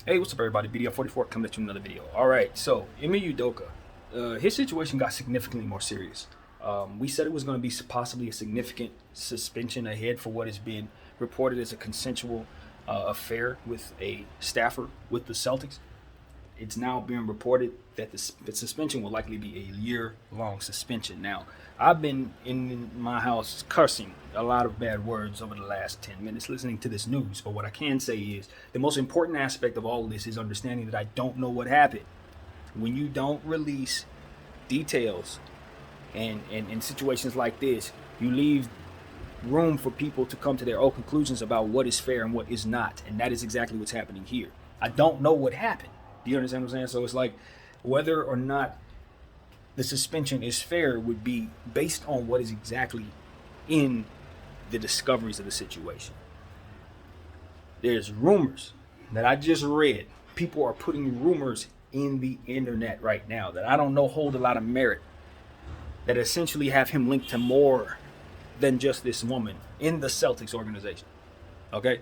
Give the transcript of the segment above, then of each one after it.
Hey, what's up, everybody? BDF44 coming at you with another video. All right, so Ime Udoka, his situation got significantly more serious. We said it was going to be possibly a significant suspension ahead for what has been reported as a consensual affair with a staffer with the Celtics. It's now being reported that the suspension will likely be a year-long suspension. Now, I've been in my house cursing a lot of bad words over the last 10 minutes listening to this news. But what I can say is the most important aspect of all of this is understanding that I don't know what happened. When you don't release details and in situations like this, you leave room for people to come to their own conclusions about what is fair and what is not. And that is exactly what's happening here. I don't know what happened. Do you understand what I'm saying? So it's like whether or not the suspension is fair would be based on what is exactly in the discoveries of the situation. There's rumors that I just read. People are putting rumors in the internet right now that I don't know hold a lot of merit, that essentially have him linked to more than just this woman in the Celtics organization. Okay?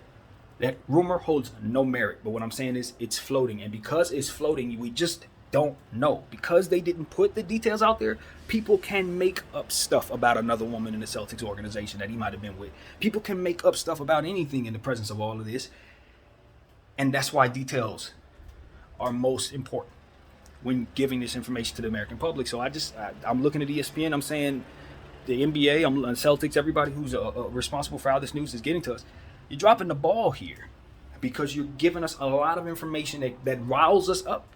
That rumor holds no merit, but what I'm saying is it's floating, and because it's floating, we just don't know. Because they didn't put the details out there, people can make up stuff about another woman in the Celtics organization that he might have been with. People can make up stuff about anything in the presence of all of this, and that's why details are most important when giving this information to the American public. So I'm looking at ESPN, I'm saying the NBA, I'm Celtics, everybody who's responsible for how this news is getting to us. You're dropping the ball here because you're giving us a lot of information that riles us up,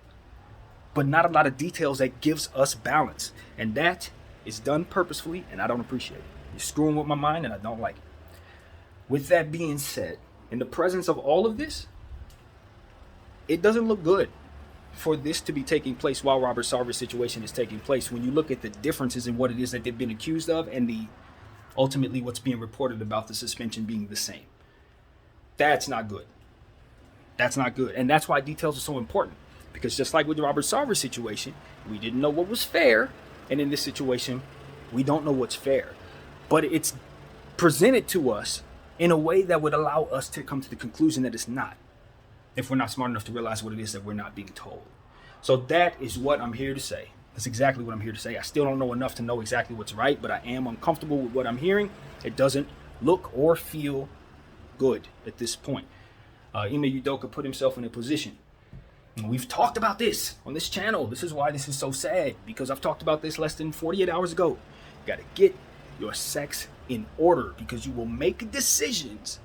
but not a lot of details that gives us balance. And that is done purposefully, and I don't appreciate it. You're screwing with my mind, and I don't like it. With that being said, in the presence of all of this, it doesn't look good for this to be taking place while Robert Sarver's situation is taking place. When you look at the differences in what it is that they've been accused of and ultimately what's being reported about the suspension being the same. That's not good. That's not good. And that's why details are so important. Because just like with the Robert Sarver situation, we didn't know what was fair. And in this situation, we don't know what's fair. But it's presented to us in a way that would allow us to come to the conclusion that it's not, if we're not smart enough to realize what it is that we're not being told. So that is what I'm here to say. That's exactly what I'm here to say. I still don't know enough to know exactly what's right, but I am uncomfortable with what I'm hearing. It doesn't look or feel good at this point. Ime Udoka put himself in a position. And we've talked about this on this channel. This is why this is so sad, because I've talked about this less than 48 hours ago. You got to get your sex in order, because you will make decisions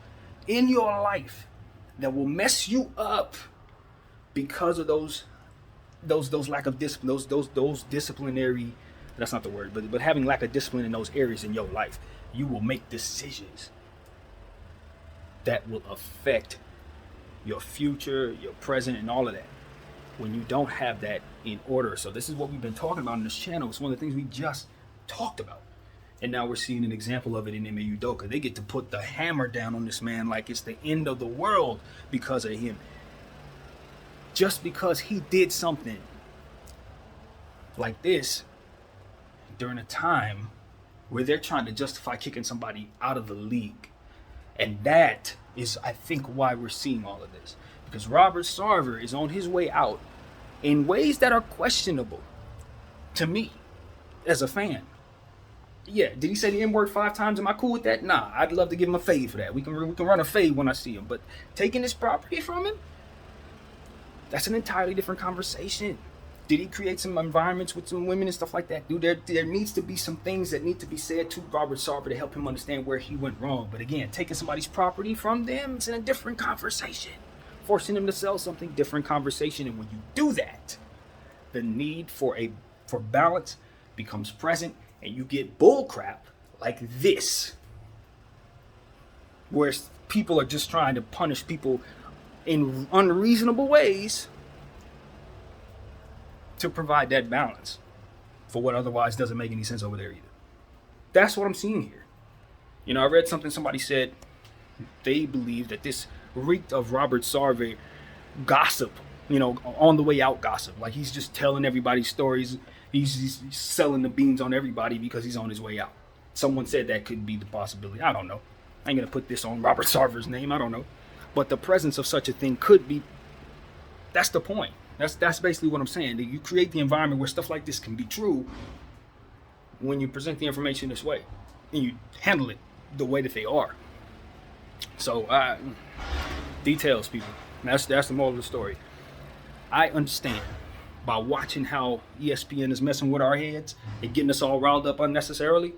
in your life that will mess you up because of those lack of discipline, those disciplinary, that's not the word, but having lack of discipline in those areas in your life. You will make decisions that will affect your future, your present, and all of that when you don't have that in order. So this is what we've been talking about on this channel. It's one of the things we just talked about. And now we're seeing an example of it in Ime Udoka. They get to put the hammer down on this man like it's the end of the world because of him. Just because he did something like this during a time where they're trying to justify kicking somebody out of the league. And that is, I think, why we're seeing all of this. Because Robert Sarver is on his way out in ways that are questionable to me as a fan. Yeah, did he say the N-word 5 times? Am I cool with that? Nah, I'd love to give him a fade for that. We can run a fade when I see him. But taking this property from him, that's an entirely different conversation. Did he create some environments with some women and stuff like that? Dude, there needs to be some things that need to be said to Robert Sarver to help him understand where he went wrong. But again, taking somebody's property from them, it's in a different conversation. Forcing them to sell something, different conversation. And when you do that, the need for balance becomes present, and you get bull crap like this, where people are just trying to punish people in unreasonable ways to provide that balance for what otherwise doesn't make any sense over there either. That's what I'm seeing here. You know, I read somebody said they believe that this reeked of Robert Sarver gossip, you know, on the way out gossip. Like he's just telling everybody stories. He's selling the beans on everybody because he's on his way out. Someone said that could be the possibility. I don't know. I ain't going to put this on Robert Sarver's name. I don't know. But the presence of such a thing could be That's the point. That's basically what I'm saying. You create the environment where stuff like this can be true when you present the information this way and you handle it the way that they are. So details, people. That's the moral of the story. I understand by watching how ESPN is messing with our heads and getting us all riled up unnecessarily,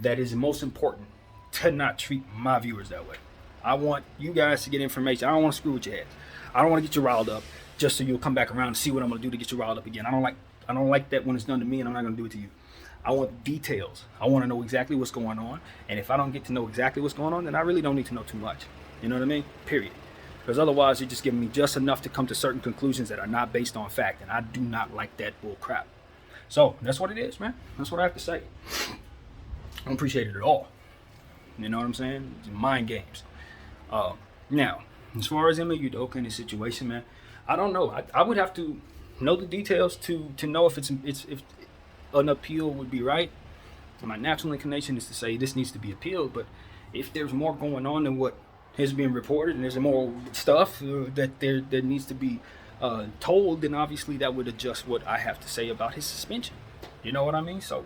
that is most important to not treat my viewers that way. I want you guys to get information. I don't want to screw with your heads. I don't want to get you riled up just so you'll come back around and see what I'm going to do to get you riled up again. I don't like that when it's done to me, and I'm not going to do it to you. I want details. I want to know exactly what's going on. And if I don't get to know exactly what's going on, then I really don't need to know too much. You know what I mean? Period. Because otherwise, you're just giving me just enough to come to certain conclusions that are not based on fact. And I do not like that bull crap. So that's what it is, man. That's what I have to say. I don't appreciate it at all. You know what I'm saying? It's mind games. Now, as far as Ime Udoka and his situation, man, I don't know. I would have to know the details to know if if an appeal would be right. My natural inclination is to say this needs to be appealed, but if there's more going on than what has been reported and there's more stuff that needs to be told, then obviously that would adjust what I have to say about his suspension. You know what I mean? So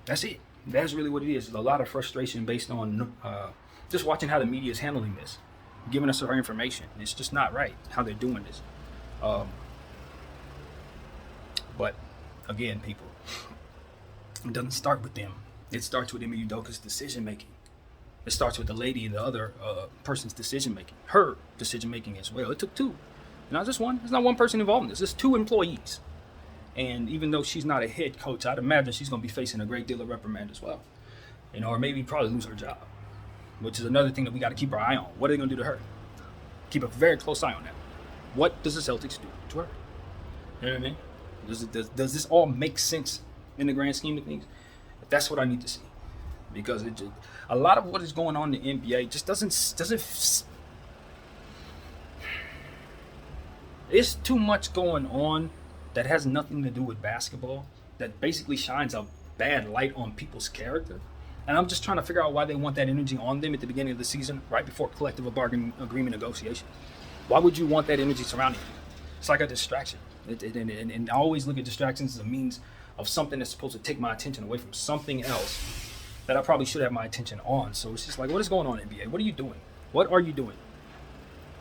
that's it. That's really what it is. There's a lot of frustration based on just watching how the media is handling this, giving us our information. It's just not right how they're doing this. But again, people, it doesn't start with them. It starts with Ime Udoka's decision making. It starts with the lady and the other person's decision making. Her decision making as well. It took two, not just one. There's not one person involved in this. It's two employees. And even though she's not a head coach, I'd imagine she's going to be facing a great deal of reprimand as well. You know, or maybe probably lose her job, which is another thing that we got to keep our eye on. What are they going to do to her? Keep a very close eye on that. What does the Celtics do to her? You know what I mean? Does this all make sense in the grand scheme of things? That's what I need to see, because a lot of what is going on in the NBA just doesn't. It's too much going on that has nothing to do with basketball, that basically shines a bad light on people's character. And I'm just trying to figure out why they want that energy on them at the beginning of the season, right before collective bargaining agreement negotiations. Why would you want that energy surrounding you? It's like a distraction. And I always look at distractions as a means of something that's supposed to take my attention away from something else that I probably should have my attention on. So it's just like, what is going on, NBA? What are you doing? What are you doing?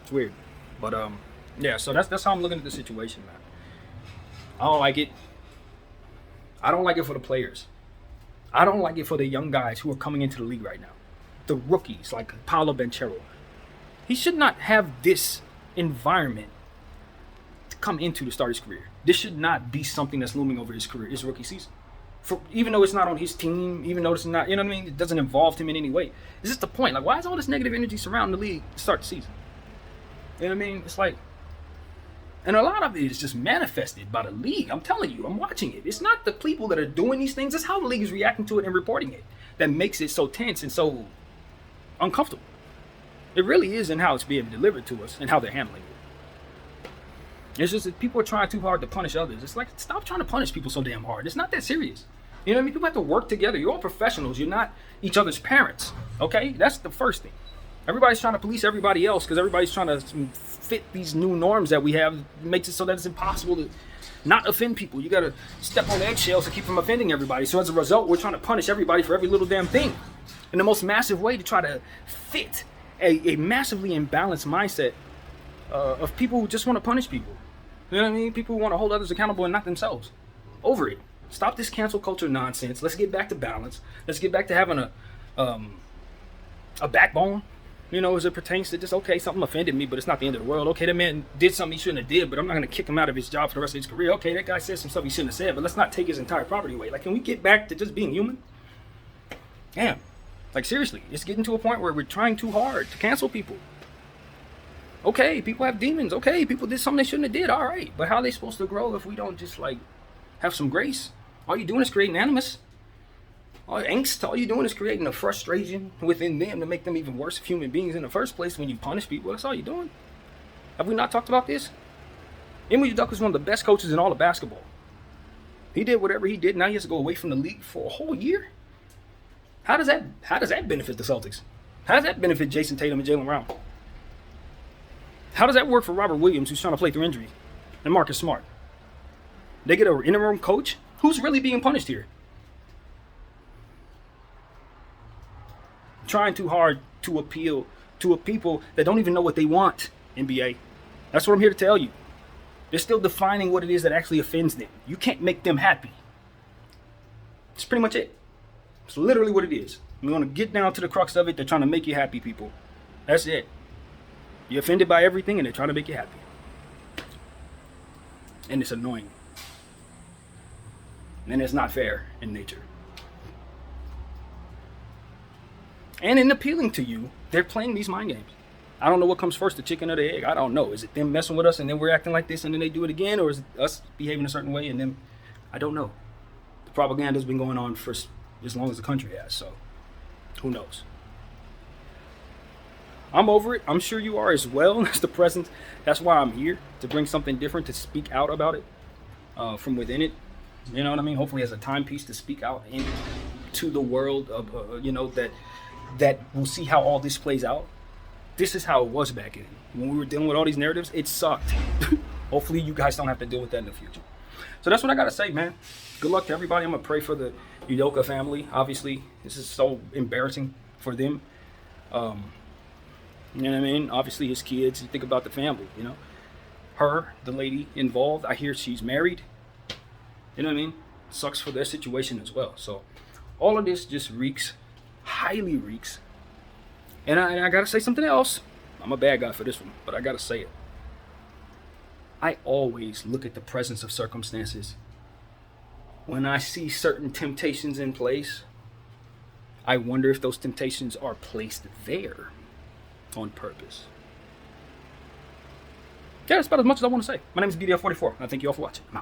It's weird. But yeah, so that's how I'm looking at the situation, man. I don't like it. I don't like it for the players. I don't like it for the young guys who are coming into the league right now. The rookies like Paolo Banchero. He should not have this environment to come into to start his career. This should not be something that's looming over his career, his rookie season. Even though it's not on his team, even though it's not, you know what I mean? It doesn't involve him in any way. Is this the point? Like, why is all this negative energy surrounding the league to start the season? You know what I mean? It's like, and a lot of it is just manifested by the league. I'm telling you, I'm watching it. It's not the people that are doing these things. It's how the league is reacting to it and reporting it that makes it so tense and so uncomfortable. It really is in how it's being delivered to us and how they're handling it. It's just that people are trying too hard to punish others. It's like, stop trying to punish people so damn hard. It's not that serious. You know what I mean? People have to work together. You're all professionals. You're not each other's parents. Okay? That's the first thing. Everybody's trying to police everybody else because everybody's trying to fit these new norms that we have. It makes it so that it's impossible to not offend people. You got to step on eggshells to keep from offending everybody. So as a result, we're trying to punish everybody for every little damn thing in the most massive way to try to fit a massively imbalanced mindset of people who just want to punish people. You know what I mean? People who want to hold others accountable and not themselves. Over it. Stop this cancel culture nonsense. Let's get back to balance. Let's get back to having a backbone. You know, as it pertains to just, okay, something offended me, but it's not the end of the world. Okay, that man did something he shouldn't have did, but I'm not going to kick him out of his job for the rest of his career. Okay, that guy said some stuff he shouldn't have said, but let's not take his entire property away. Like, can we get back to just being human? Damn. Like, seriously, it's getting to a point where we're trying too hard to cancel people. Okay, people have demons. Okay, people did something they shouldn't have did. All right. But how are they supposed to grow if we don't just, like, have some grace? All you're doing is creating animus. Angst, all you're doing is creating a frustration within them to make them even worse human beings in the first place when you punish people. That's all you're doing. Have we not talked about this? Ime Udoka is one of the best coaches in all of basketball. He did whatever he did. Now he has to go away from the league for a whole year. How does that benefit the Celtics? How does that benefit Jason Tatum and Jaylen Brown? How does that work for Robert Williams, who's trying to play through injury, and Marcus Smart? They get an interim coach? Who's really being punished here? Trying too hard to appeal to a people that don't even know what they want, NBA. That's what I'm here to tell you. They're still defining what it is that actually offends them. You can't make them happy. That's pretty much it. It's literally what it is. I'm going to get down to the crux of it. They're trying to make you happy, people. That's it. You're offended by everything, and they're trying to make you happy. And it's annoying. And it's not fair in nature. And in appealing to you, they're playing these mind games. I don't know what comes first, the chicken or the egg. I don't know. Is it them messing with us and then we're acting like this and then they do it again? Or is it us behaving a certain way and then, I don't know. The propaganda's been going on for as long as the country has, so who knows? I'm over it. I'm sure you are as well. That's the presence. That's why I'm here, to bring something different, to speak out about it from within it. You know what I mean? Hopefully as a timepiece to speak out into the world of, that we'll see how all this plays out. This is how it was back then. When we were dealing with all these narratives, it sucked. Hopefully you guys don't have to deal with that in the future. So that's what I got to say, man. Good luck to everybody. I'm going to pray for the Udoka family. Obviously, this is so embarrassing for them. You know what I mean? Obviously, his kids. You think about the family, you know. Her, the lady involved, I hear she's married. You know what I mean? Sucks for their situation as well. So all of this just highly reeks. And I gotta say something else. I'm a bad guy for this one, but I gotta say it. I always look at the presence of circumstances. When I see certain temptations in place, I wonder if those temptations are placed there on purpose. Yeah, that's about as much as I want to say. My name is BDF44. I thank you all for watching. I'm out.